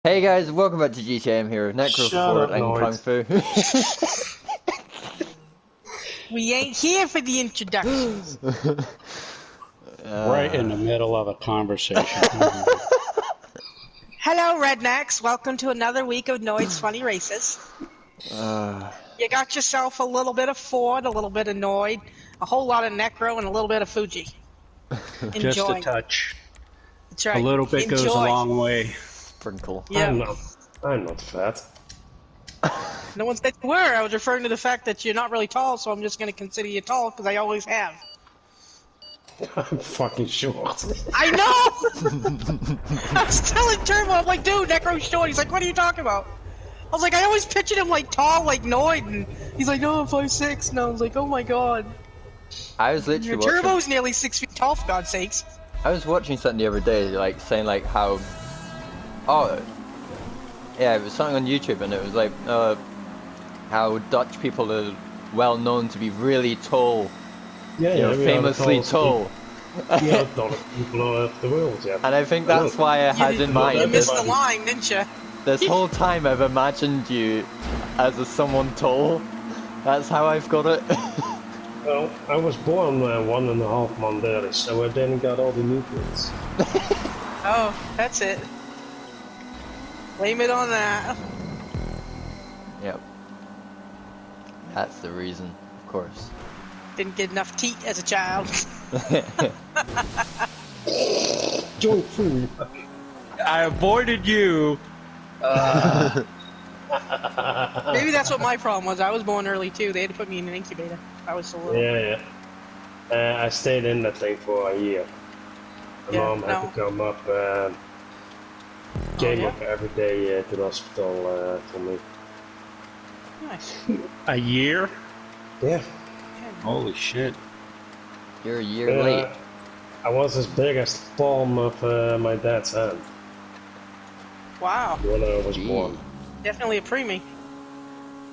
Hey guys, welcome back to GTA. I'm here with Necro, Shut Ford, up, and Kung Noid. Fu. We ain't here for the introductions. Right in the middle of a conversation. Hello, rednecks. Welcome to another week of Noid's Funny Races. You got yourself a little bit of Ford, a little bit of Noid, a whole lot of Necro, and a little bit of Fuji. Just a Enjoy. touch. That's right. A little bit Enjoy. goes a long way. Sprinkle. Yeah. I'm not fat. No one said you were. I was referring to the fact that you're not really tall, so I'm just going to consider you tall because I always have. I'm fucking short. I know! I was telling Turbo, I'm like, dude, Necro's short. He's like, what are you talking about? I was like, I always pictured him like tall, like Noid, and he's like, no, I'm 5'6", and I was like, oh my god. I was literally Your watching. Turbo's nearly 6 feet tall, for God's sakes. I was watching something the other day, like saying like how. Oh, yeah, it was something on YouTube, and it was like how Dutch people are well known to be really tall. Yeah, You know, we famously are the tall. We are the tallest people of the world, yeah. And I think that's why I had in You mind missed this, the line, didn't you? this whole time I've imagined you as someone tall. That's how I've got it. Well, I was born 1.5 months early, so I didn't got all the nutrients. Oh, that's it. Blame it on that. Yep. That's the reason, of course. Didn't get enough teat as a child. Junk food. I avoided you. Maybe that's what my problem was. I was born early too. They had to put me in an incubator. I was so little. Yeah. I stayed in that thing for a year. My mom had to come up, came up every day to the hospital for me. Nice. A year? Yeah. Holy shit. You're a year late. I was as big as the palm of my dad's hand Wow. when I was born. Definitely a preemie.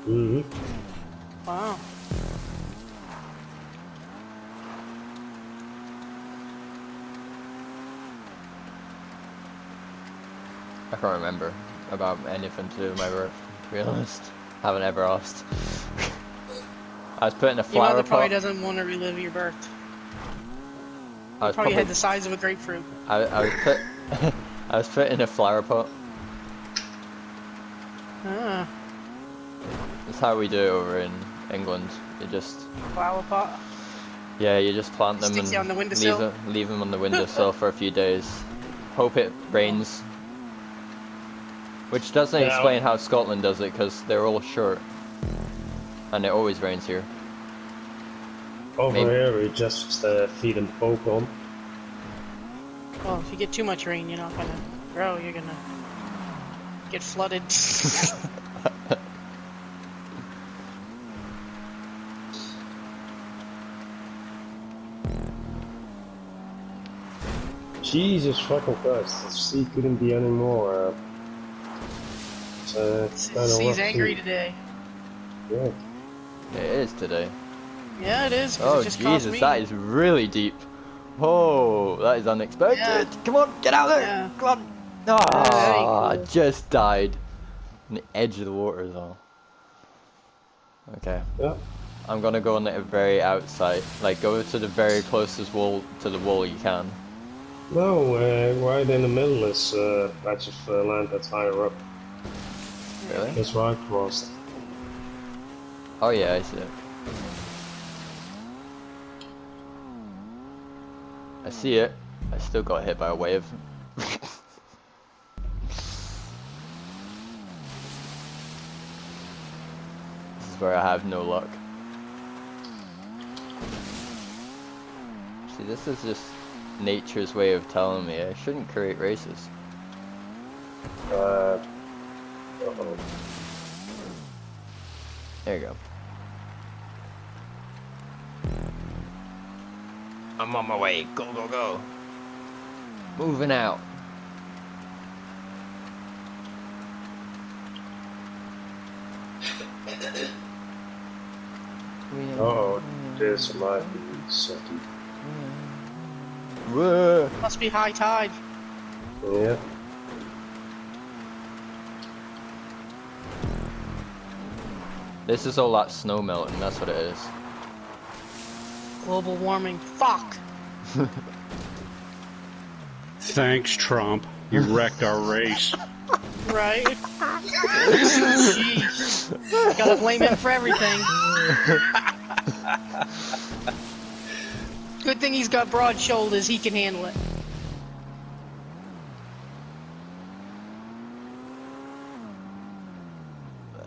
Mm-hmm. Wow. I can't remember about anything to do with my birth, to be honest. Haven't ever asked. I was put in a Your flower mother probably pot. doesn't want to relive your birth. I was Probably had the size of a grapefruit. I was put I was put in a flower pot. Ah, That's how we do it over in England. You just flower pot. you just plant them Sticks you on the and windowsill. leave them on the windowsill for a few days. Hope it rains. Which doesn't explain how Scotland does it, because they're all short. And it always rains here. Over here we just feed and poke on. Well, if you get too much rain, you're not gonna grow. You're gonna get flooded. Jesus fucking Christ, the sea couldn't be any more. It's kind of Sea's angry today. Yeah. It is today. Yeah, it is. 'Cause Oh it just cost Jesus, me. that is really deep. Oh, that is unexpected. Yeah. Come on, get out there. Yeah. Come on. Ah, I cool. just died. On the edge of the water as well. Okay. Yeah. I'm gonna go on the very outside. Like, go to the very closest wall to the wall you can. No, right in the middle is a patch of land that's higher up. Really? That's where I crossed. Oh yeah, I see it. I see it. I still got hit by a wave. This is where I have no luck. See, this is just nature's way of telling me I shouldn't create races. Uh-oh. There you go. I'm on my way. Go, go, go. Moving out. Uh-oh, this might be sucky. Whoa. Must be high tide. Yeah. This is all that snow melting, that's what it is. Global warming. Fuck. Thanks, Trump. You wrecked our race. Right? Jeez. Gotta blame him for everything. Good thing he's got broad shoulders, he can handle it.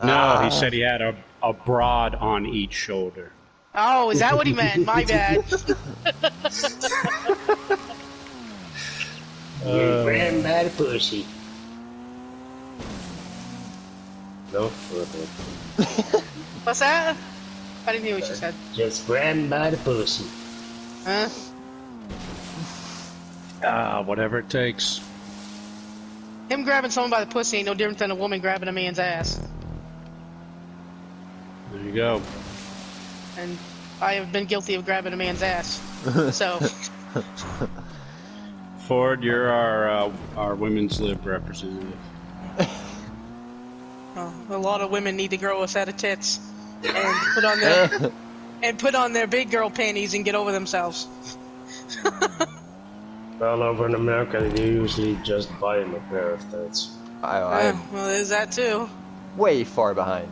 No, he said he had a broad on each shoulder. Oh, is that what he meant? My bad. You grandma pussy. No further. What's that? I didn't hear what you said. Just grandma pussy. Huh? Whatever it takes. Him grabbing someone by the pussy ain't no different than a woman grabbing a man's ass. There you go. And I have been guilty of grabbing a man's ass. So, Ford, you're our women's lib representative. well, a lot of women need to grow a set of tits and put on their big girl panties and get over themselves. Well, over in America, you usually just buy him a pair of tits. I'm Well, there's that too. way far behind.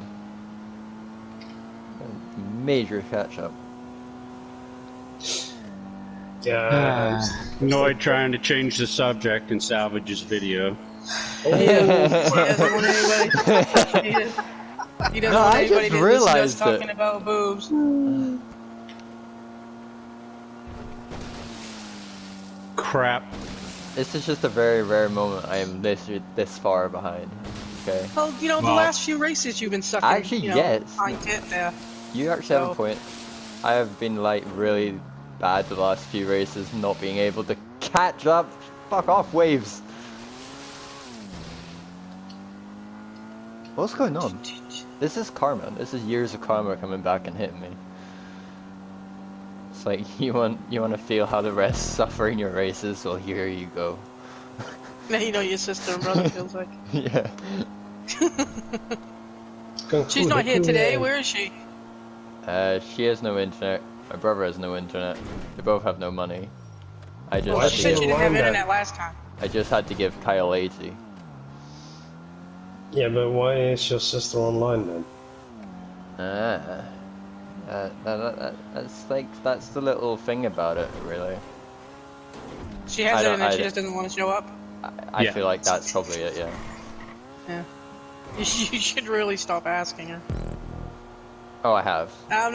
Major catch up. Yeah. Noid trying to change the subject and salvage his video. He doesn't want anybody. He doesn't want I anybody just to listen to us realized talking that- about boobs. Crap. This is just a very rare moment I am this far behind. Okay. Well, you know, the Well, last few races you've been sucking. Actually, you know, yes. Fine tit there. You actually have So- a point. I have been like really bad the last few races, not being able to catch up. Fuck off, waves. What's going on? This is karma. This is years of karma coming back and hitting me. It's like you want to feel how the rest suffer in your races. Well, here you go. Now you know your sister and brother feels like. Yeah. She's not here today. Where is she? She has no internet. My brother has no internet. They both have no money. I just Well, had she to said give, she didn't have Wanda. internet last time. I just had to give Kyle 80. Yeah, but why is your sister online then? That's the little thing about it, really. She has I don't- internet. I She don't- just doesn't want to show up. I Yeah. feel like that's probably it. Yeah. Yeah. You should really stop asking her. Oh, I have. I'm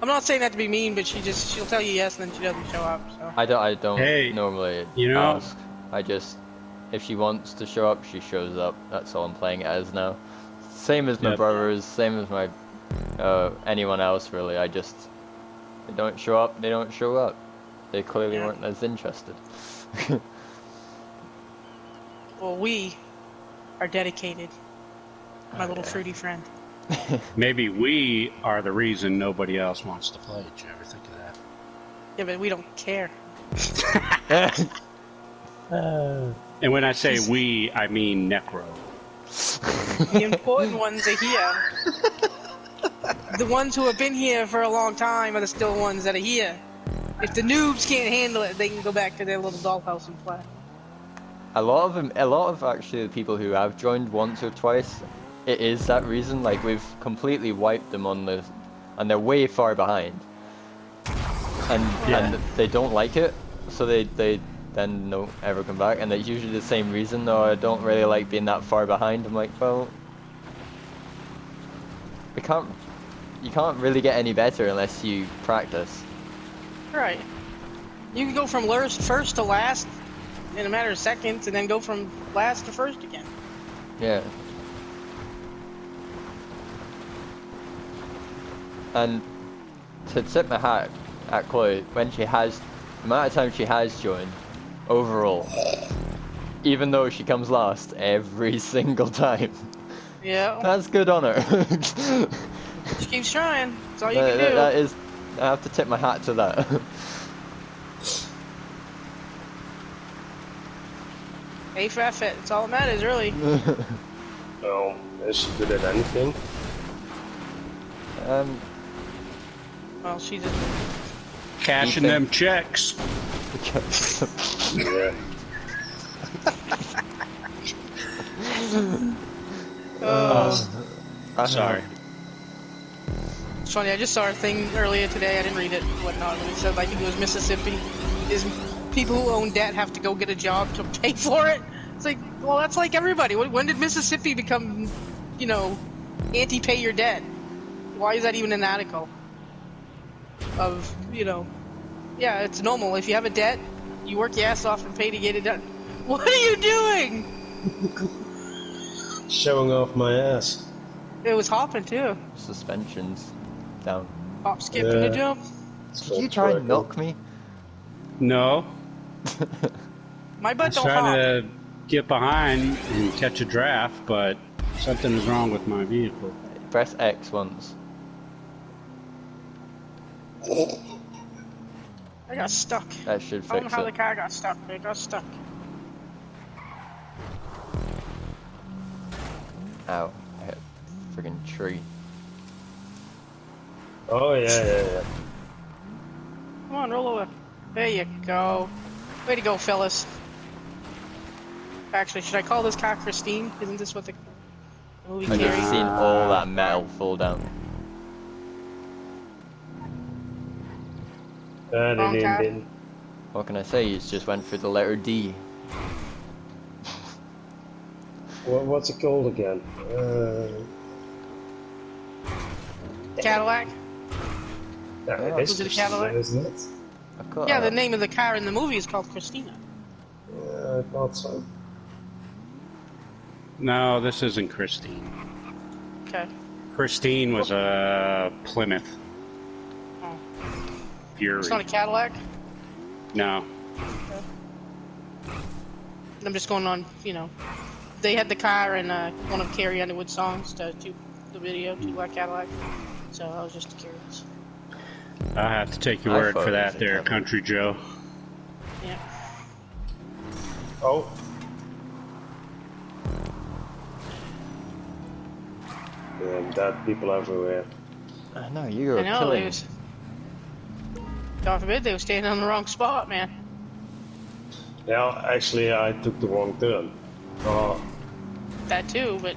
not saying that to be mean, but she'll tell you yes and then she doesn't show up. So. I don't Hey, normally you know- ask. I just, if she wants to show up, she shows up. That's all I'm playing it as now. Same as my Yep. brothers, same as my anyone else really. They don't show up. They don't show up. They clearly Yeah. weren't as interested. Well, we are dedicated. My little fruity friend. Maybe we are the reason nobody else wants to play. Did you ever think of that? Yeah, but we don't care. And when I say we, I mean Necro. The important ones are here. The ones who have been here for a long time are the still ones that are here. If the noobs can't handle it, they can go back to their little dollhouse and play. A lot of actually the people who have joined once or twice, it is that reason. Like we've completely wiped them on the, and they're way far behind, and they don't like it, so they then don't ever come back, and it's usually the same reason. No, I don't really like being that far behind. I'm like, well, you can't really get any better unless you practice. Right. You can go from first to last in a matter of seconds, and then go from last to first again. Yeah. And to tip my hat at Chloe, when she has, the amount of time she has joined, overall, even though she comes last every single time, Yeah. that's good on her. She keeps trying. That's all you can do. That is, I have to tip my hat to that. A for effort. That's all that matters, really. No, is she good at anything? Well, she just. Cashing Ethan. them checks. Yeah. Sorry. It's funny, I just saw a thing earlier today, I didn't read it, whatnot, but it said, like, it was Mississippi, is people who own debt have to go get a job to pay for it. It's like, well, that's like everybody. When did Mississippi become, you know, anti-pay your debt? Why is that even an article? Of, you know, yeah, it's normal. If you have a debt, you work your ass off and pay to get it done. What are you doing? Showing off my ass. It was hopping, too. Suspensions down. Hop, skip, and a Yeah. jump. Did you try and knock me? No. My I butt was don't trying hop. to get behind and catch a draft, but something is wrong with my vehicle. Press X once. I got stuck. That should I don't know fix how the it. car got stuck, but it got stuck. Ow. I hit a friggin' tree. Oh yeah. Come on, roll over. There you go. Way to go, fellas. Actually, should I call this car Christine? Isn't this what the movie I just carries? seen all that metal fall down. Wrong car. What can I say? You just went for the letter D. What's it called again? Cadillac? It Was it a Cadillac? isn't it? I've got Yeah, a- the name of the car in the movie is called Christina. Yeah, I thought so. No, this isn't Christine. Okay. Christine was a Plymouth Oh. Fury. It's not a Cadillac? No. I'm just going on, you know. They had the car in one of Carrie Underwood's songs, the video, Two Black Cadillac. So I was just curious. I have to take your I word thought for it was that a there, Cadillac. Country Joe. Yeah. Oh. Yeah, dead people everywhere. I know, you were I know, killing. they was... God forbid they were standing on the wrong spot, man. Yeah, actually I took the wrong turn. Oh, That too, but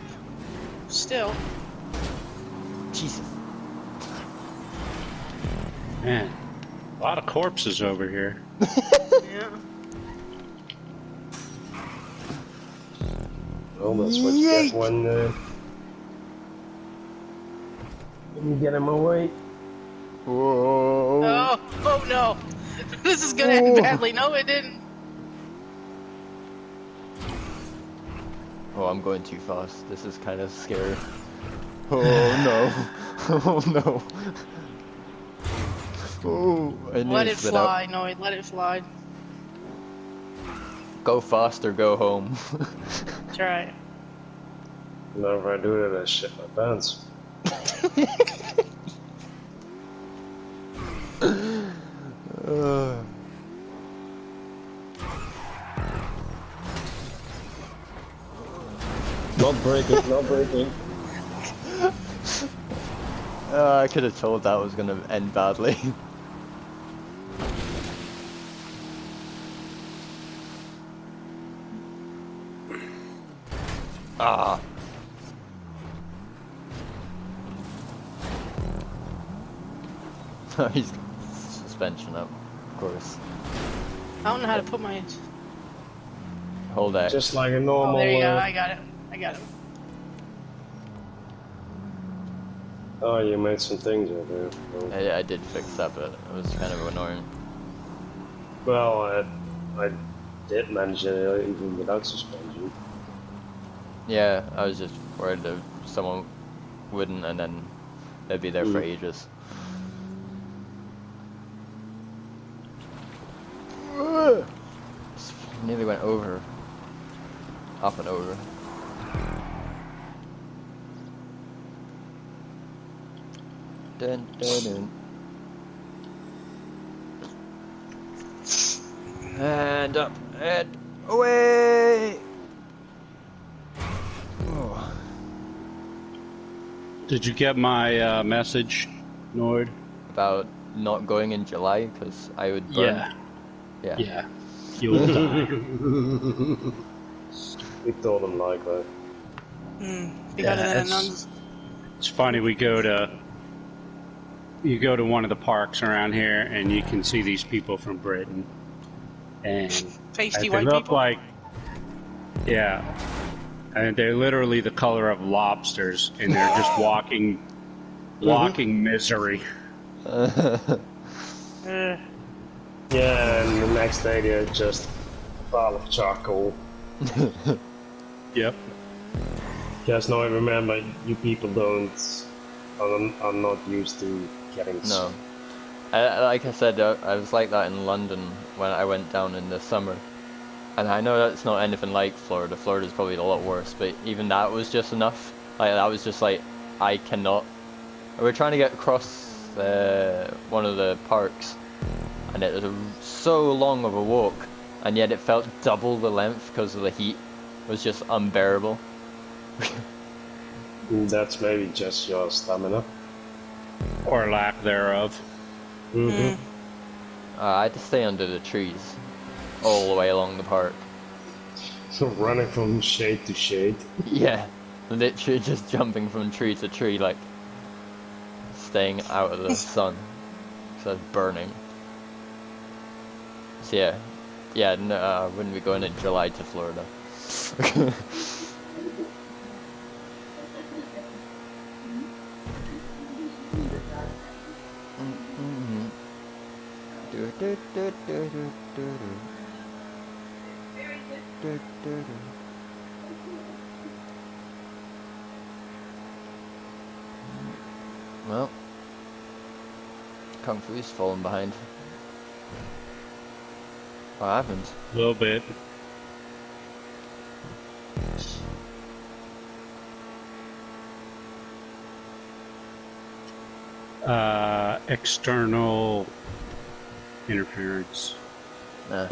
still. Jesus. Man, a lot of corpses over here. Yeah. well, that's what you get when you get in my way. Whoa. Oh no! This is gonna end badly. No, it didn't. Oh, I'm going too fast. This is kind of scary. Oh no. Oh no. Oh, I Let nearly it spit out. fly, no, let it fly. Go fast or go home. That's right. Whenever I do that, I shit my pants. Not breaking, not breaking. I could have told that was gonna end badly. Ah. He's got suspension up, of course. I don't know how to put my... Hold X. Just like a Oh, normal. there you go, I got it. I got it. Oh, you made some things over there. I did fix that, but it was kind of annoying. Well, I did manage it even without suspension. Yeah, I was just worried that someone wouldn't, and then they'd be there for ages. Nearly went over. Up and over. Dun, dun, dun. And up and away. Oh. Did you get my message, Noid? About not going in July because I would burn. Yeah. Yeah. Yeah. You'll die. We told them like that. Be better than a it's, nun's. it's funny. You go to one of the parks around here, and you can see these people from Britain, and Pasty they white look people. like, yeah, and they're literally the color of lobsters, and they're just walking misery. Uh, Yeah, and the next day they're just a pile of charcoal. Yep. Just now I remember you people are not used to getting No. Like I said, I was like that in London when I went down in the summer. And I know that's not anything like Florida. Florida's probably a lot worse, but even that was just enough. Like, that was just like, I cannot. We were trying to get across one of the parks, and it was so long of a walk, and yet it felt double the length because of the heat. It was just unbearable. That's maybe just your stamina. Or lack thereof. I had to stay under the trees all the way along the park. So running from shade to shade. Yeah, literally just jumping from tree to tree, like staying out of the sun, so it's burning. So yeah, no, I wouldn't be going in July to Florida. Well, Kung Fu's fallen behind. What happened? A little bit. External interference. Nah.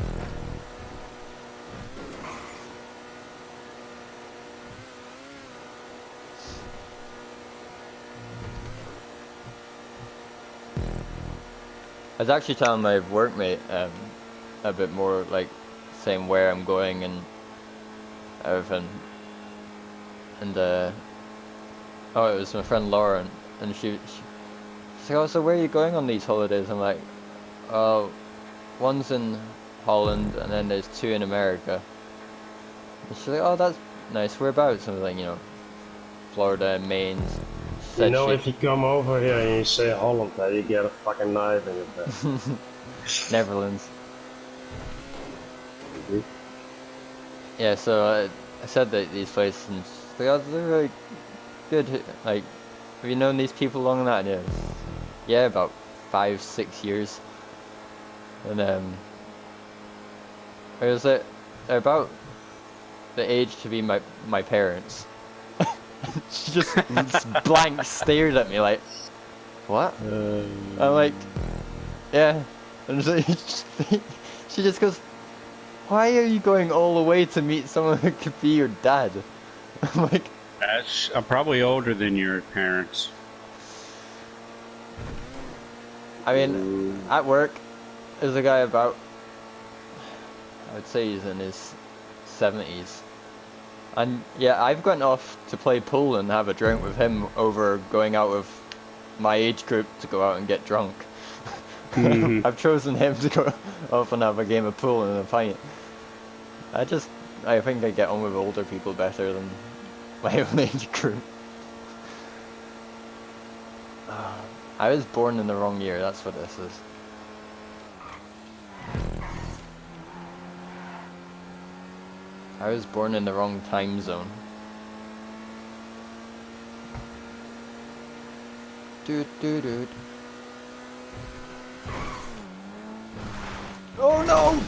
I was actually telling my workmate a bit more, like saying where I'm going and everything. And oh, it was my friend Lauren, and she's like, "Oh, so where are you going on these holidays?" I'm like, "Oh, one's in Holland, and then there's 2 in America." And she's like, "Oh, that's nice. Whereabouts?" I was like, Florida and Maine. You know, if you come over here and you say Holland, you get a fucking knife in your back. Netherlands. Yeah, so I said that these places, and she's like, "Oh, they're really good. Like, have you known these people long that?" And yeah, about 5-6 years. And it was they're about the age to be my parents. She just blank stared at me like, "What?" I'm like, "Yeah." And she just goes, "Why are you going all the way to meet someone who could be your dad?" I'm like, I'm probably older than your parents. I mean, at work, there's a guy about, I would say he's in his 70s. And yeah, I've gone off to play pool and have a drink with him over going out with my age group to go out and get drunk. I've chosen him to go off and have a game of pool and a pint. I think I get on with older people better than my own age group. I was born in the wrong year, that's what this is. I was born in the wrong time zone. Doot doot doot. Oh no!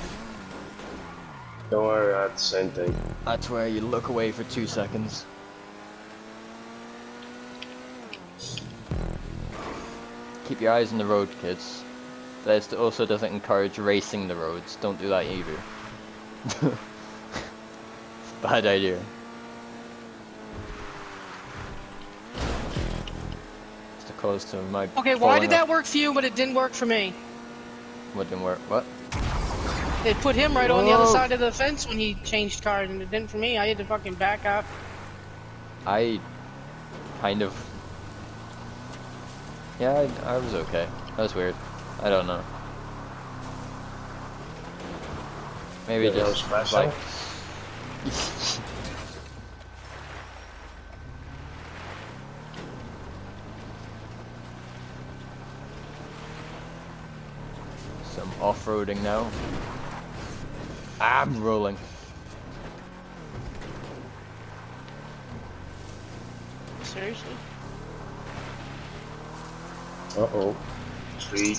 Don't worry, I had the same thing. That's where you look away for 2 seconds. Keep your eyes on the road, kids. This also doesn't encourage racing the roads. Don't do that either. Bad idea. close to my. Okay, why did that work for you, but it didn't work for me? What didn't work? What? It put him right on the other Whoa. side of the fence when he changed cars, and it didn't for me. I had to fucking back up. I kind of. Yeah, I was okay. That was weird. I don't know. Maybe Yeah, that just was special. like. Some off-roading now. I'm rolling. Seriously? Uh-oh. Tree.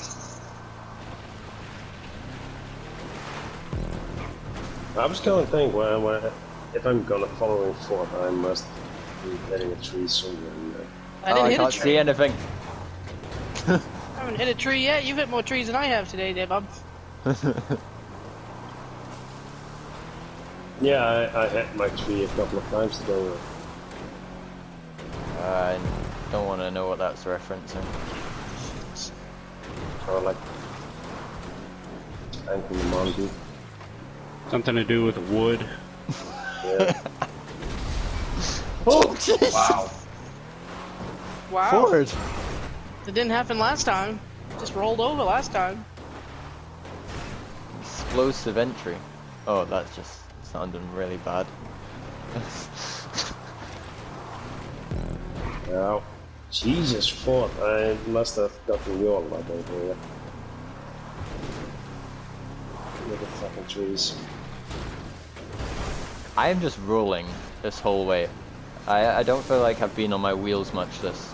I was gonna think, well, if I'm gonna follow in Ford, I must be hitting a tree somewhere in there. I didn't I hit a can't tree. see anything. I haven't hit a tree yet. You've hit more trees than I have today, there, bub. Yeah, I hit my tree a couple of times today. I don't want to know what that's referencing. Or like spanking the monkey. Something to do with wood. Yeah. Oh, jeez! Wow. Wow. Forward! It didn't happen last time. Just rolled over last time. Explosive entry. Oh, that's just sounding really bad. Yeah. Jesus, Ford, I must have gotten your lot over here. Look at fucking trees. I am just rolling this whole way. I don't feel like I've been on my wheels much this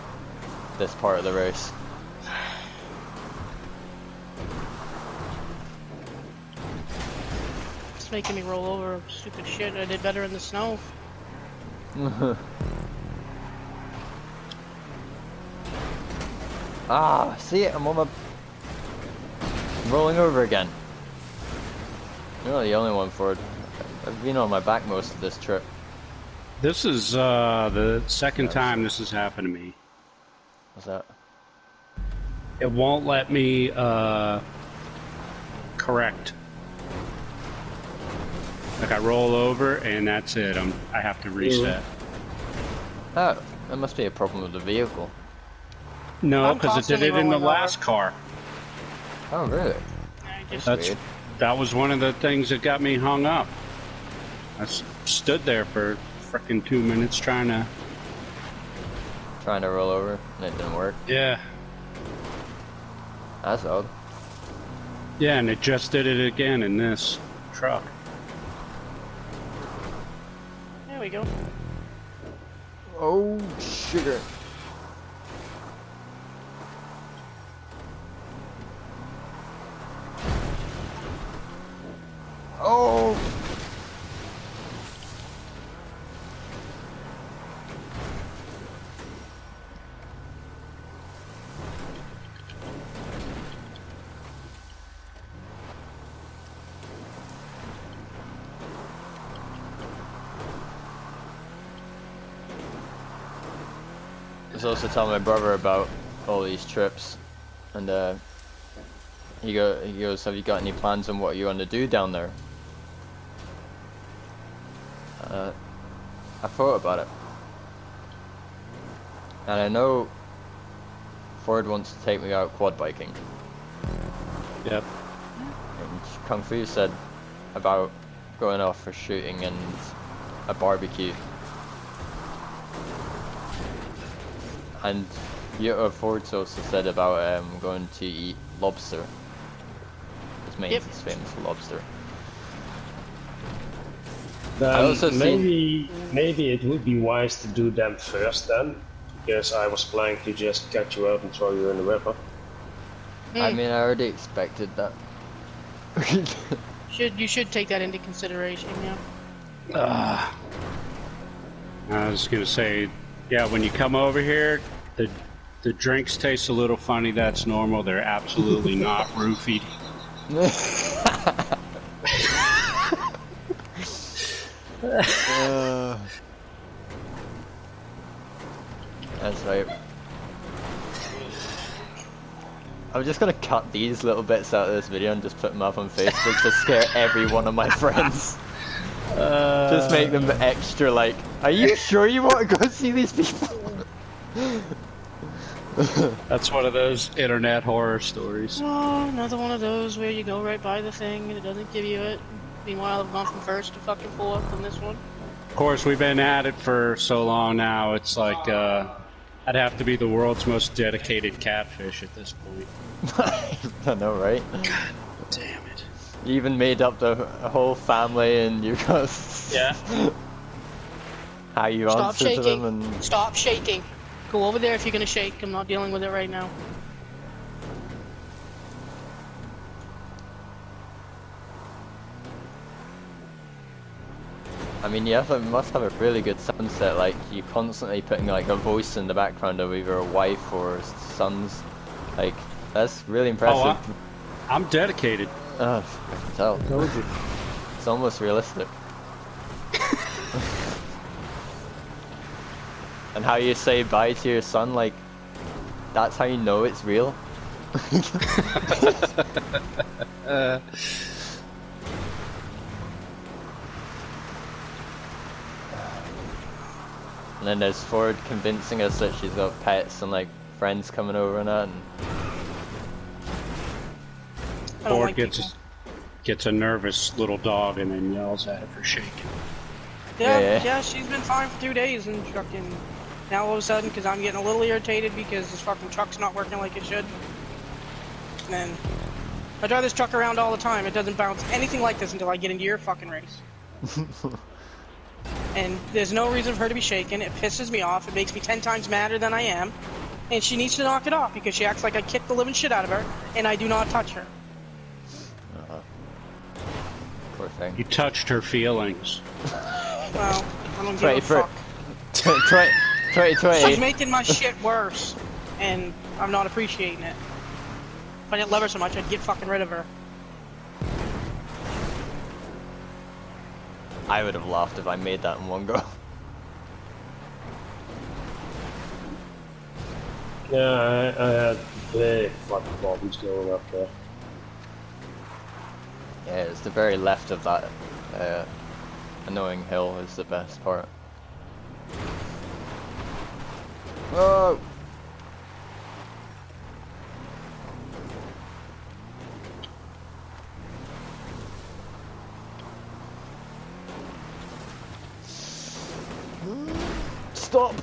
part of the race. It's making me roll over stupid shit. I did better in the snow. Ah, see it? I'm on my... rolling over again. You're not the only one, Ford. I've been on my back most of this trip. This is the second time this has happened to me. What's that? It won't let me correct. Like I roll over and that's it. I have to reset. Oh, that must be a problem with the vehicle. No, I'm because it did constantly it in the rolling last over. car. Oh, really? I just That was one of the things that got me hung up. I stood there for frickin' 2 minutes trying to. Trying to roll over, and it didn't work. Yeah. That's odd. Yeah, and it just did it again in this truck. there we go. Oh, sugar. Oh! I was also telling my brother about all these trips, and he goes, "Have you got any plans on what you want to do down there?" I thought about it, and I know Ford wants to take me out quad biking. Yep. And Kung Fu said about going off for shooting and a barbecue. And Ford's also said about going to eat lobster. His main is famous for lobster. I also maybe it would be wise to do them first then, because I was planning to just cut you out and throw you in the river. I mean, I already expected that. You should take that into consideration, yeah. I was gonna say, yeah, when you come over here, the drinks taste a little funny. That's normal. They're absolutely not roofied. That's right. I'm just gonna cut these little bits out of this video and just put them up on Facebook to scare every one of my friends. Just make them extra like, are you sure you want to go see these people? That's one of those internet horror stories. Oh, another one of those where you go right by the thing and it doesn't give you it. Meanwhile, I've gone from first to fucking fourth on this one. Of course, we've been at it for so long now, it's like, I'd have to be the world's most dedicated catfish at this point. I know, right? God damn it. You even made up the whole family and you got Yeah. how you Stop answer to shaking. them and Stop shaking. Go over there if you're gonna shake. I'm not dealing with it right now. I mean, you must have a really good sunset, like you constantly putting like a voice in the background of either a wife or sons. Like, that's really impressive. Oh, I'm dedicated. I can tell. I told you. It's almost realistic. And how you say bye to your son, like, that's how you know it's real. And then there's Ford convincing us that she's got pets and like friends coming over and that. And I don't Ford like people. gets a nervous little dog and then yells at it for shaking. Yeah, Yeah. she's been fine for 2 days and fucking now all of a sudden, because I'm getting a little irritated because this fucking truck's not working like it should. And then I drive this truck around all the time. It doesn't bounce anything like this until I get into your fucking race. And there's no reason for her to be shaken. It pisses me off. It makes me 10 times madder than I am. And she needs to knock it off because she acts like I kicked the living shit out of her and I do not touch her. poor thing. You touched her feelings. Well, I don't give a fuck. 2020. She's making my shit worse, and I'm not appreciating it. If I didn't love her so much, I'd get fucking rid of her. I would have laughed if I made that in one go. Yeah, I had big fucking problems going up there. Yeah, it's the very left of that annoying hill is the best part. Whoa! Stop!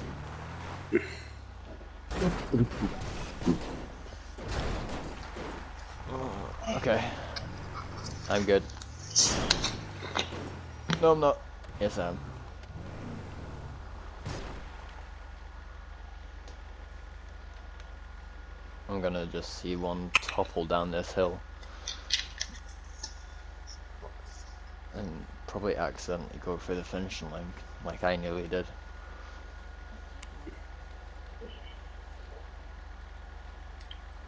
Okay. I'm good. No, I'm not. Yes, I am. I'm gonna just see one topple down this hill. And probably accidentally go through the finishing line, like I nearly did.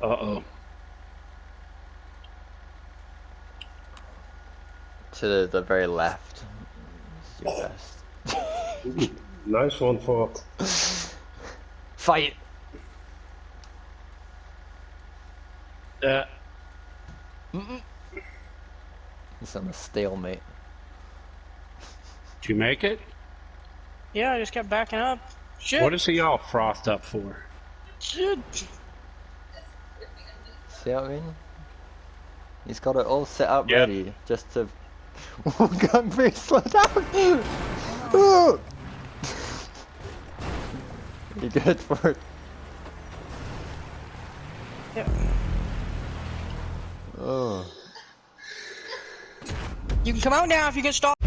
Uh-oh. To the very left is your best. Nice one, Ford. Fight! It's on a stalemate. Did you make it? Yeah, I just kept backing up. Shit! What is he all frothed up for? Shit! See what I mean? He's got it all set up Yep. ready just to come very slow down. Oh. You good for it? Yeah. Oh. You can come out now if you can stop.